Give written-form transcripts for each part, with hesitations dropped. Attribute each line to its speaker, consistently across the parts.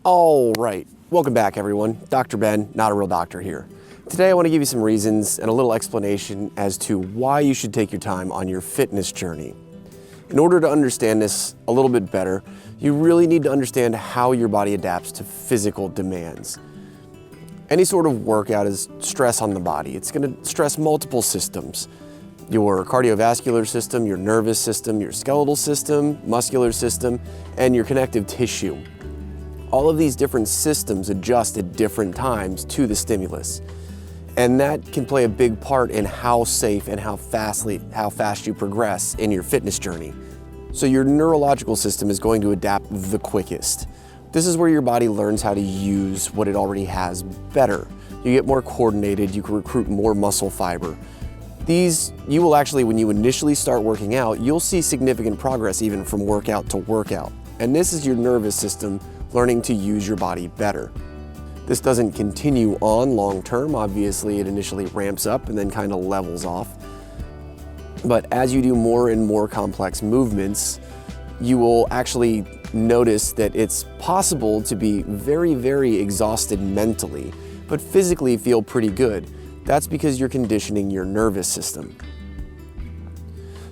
Speaker 1: All right, welcome back everyone. Dr. Ben, not a real doctor here. Today I want to give you some reasons and a little explanation as to why you should take your time on your fitness journey. In order to understand this a little bit better, you really need to understand how your body adapts to physical demands. Any sort of workout is stress on the body. It's going to stress multiple systems. Your cardiovascular system, your nervous system, your skeletal system, muscular system, and your connective tissue. All of these different systems adjust at different times to the stimulus. And that can play a big part in how safe and how fast you progress in your fitness journey. So your neurological system is going to adapt the quickest. This is where your body learns how to use what it already has better. You get more coordinated, you can recruit more muscle fiber. You will actually, when you initially start working out, you'll see significant progress even from workout to workout. And this is your nervous system learning to use your body better. This doesn't continue on long term. Obviously, it initially ramps up and then kind of levels off. But as you do more and more complex movements, you will actually notice that it's possible to be very, very exhausted mentally, but physically feel pretty good. That's because you're conditioning your nervous system.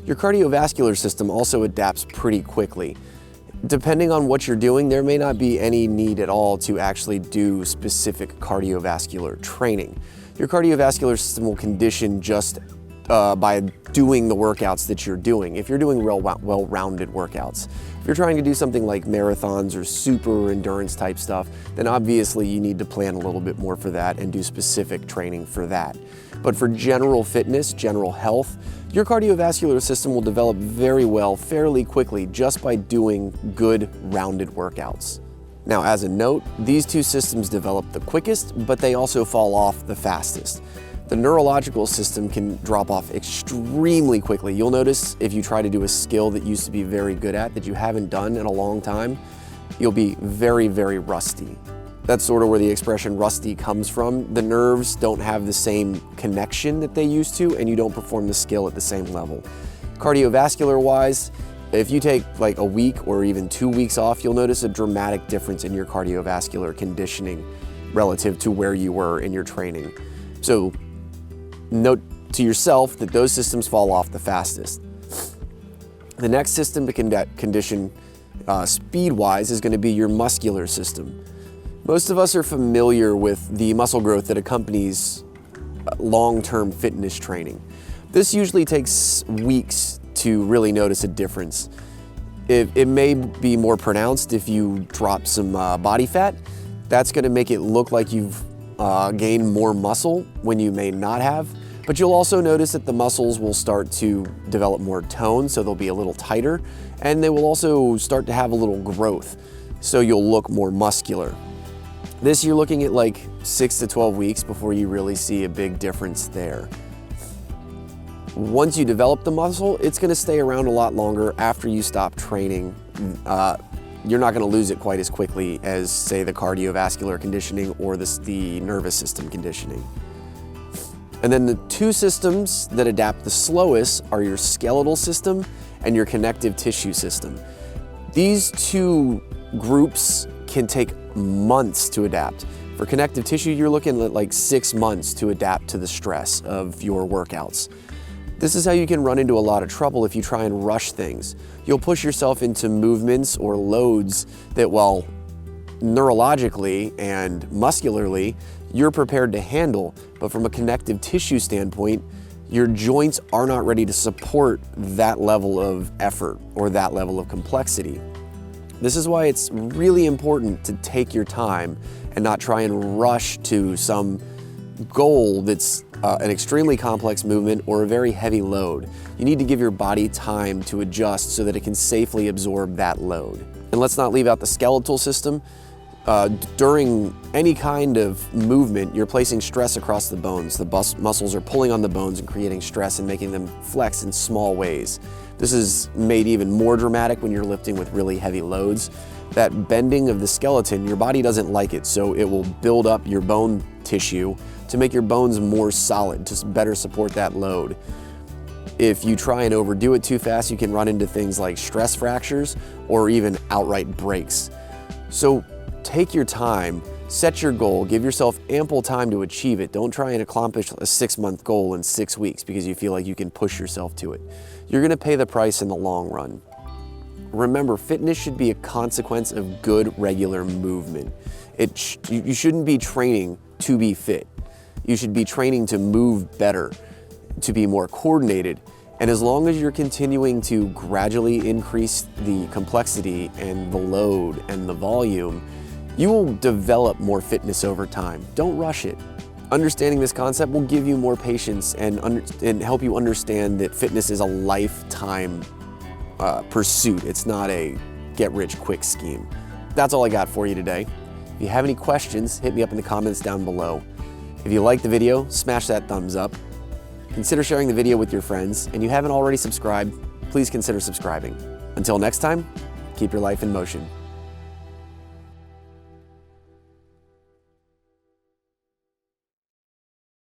Speaker 1: Your cardiovascular system also adapts pretty quickly. Depending on what you're doing, there may not be any need at all to actually do specific cardiovascular training. Your cardiovascular system will condition just by doing the workouts that you're doing. If you're doing well-rounded workouts. If you're trying to do something like marathons or super endurance type stuff, then obviously you need to plan a little bit more for that and do specific training for that. But for general fitness, general health, your cardiovascular system will develop very well fairly quickly just by doing good rounded workouts. Now, as a note, these two systems develop the quickest, but they also fall off the fastest. The neurological system can drop off extremely quickly. You'll notice if you try to do a skill that you used to be very good at that you haven't done in a long time, you'll be very, very rusty. That's sort of where the expression rusty comes from. The nerves don't have the same connection that they used to, and you don't perform the skill at the same level. Cardiovascular wise, if you take like a week or even 2 weeks off, you'll notice a dramatic difference in your cardiovascular conditioning relative to where you were in your training. So note to yourself that those systems fall off the fastest. The next system to condition speed-wise is going to be your muscular system. Most of us are familiar with the muscle growth that accompanies long-term fitness training. This usually takes weeks to really notice a difference. It may be more pronounced if you drop some body fat. That's going to make it look like you've gained more muscle when you may not have. But you'll also notice that the muscles will start to develop more tone, so they'll be a little tighter, and they will also start to have a little growth, so you'll look more muscular. This you're looking at like 6 to 12 weeks before you really see a big difference there. Once you develop the muscle, it's going to stay around a lot longer after you stop training. You're not going to lose it quite as quickly as, say, the cardiovascular conditioning or the nervous system conditioning. And then the two systems that adapt the slowest are your skeletal system and your connective tissue system. These two groups can take months to adapt. For connective tissue, you're looking at like 6 months to adapt to the stress of your workouts. This is how you can run into a lot of trouble if you try and rush things. You'll push yourself into movements or loads that, well, neurologically and muscularly, you're prepared to handle, but from a connective tissue standpoint, your joints are not ready to support that level of effort or that level of complexity. This is why it's really important to take your time and not try and rush to some goal that's an extremely complex movement or a very heavy load. You need to give your body time to adjust so that it can safely absorb that load. And let's not leave out the skeletal system. During any kind of movement, you're placing stress across the bones. The muscles are pulling on the bones and creating stress and making them flex in small ways. This is made even more dramatic when you're lifting with really heavy loads. That bending of the skeleton, your body doesn't like it, so it will build up your bone tissue to make your bones more solid, to better support that load. If you try and overdo it too fast, you can run into things like stress fractures or even outright breaks. So take your time, set your goal, give yourself ample time to achieve it. Don't try and accomplish a 6-month goal in 6 weeks because you feel like you can push yourself to it. You're gonna pay the price in the long run. Remember, fitness should be a consequence of good, regular movement. You shouldn't be training to be fit. You should be training to move better, to be more coordinated. And as long as you're continuing to gradually increase the complexity and the load and the volume, you will develop more fitness over time. Don't rush it. Understanding this concept will give you more patience and help you understand that fitness is a lifetime pursuit. It's not a get-rich-quick scheme. That's all I got for you today. If you have any questions, hit me up in the comments down below. If you liked the video, smash that thumbs up. Consider sharing the video with your friends, and you haven't already subscribed, please consider subscribing. Until next time, keep your life in motion.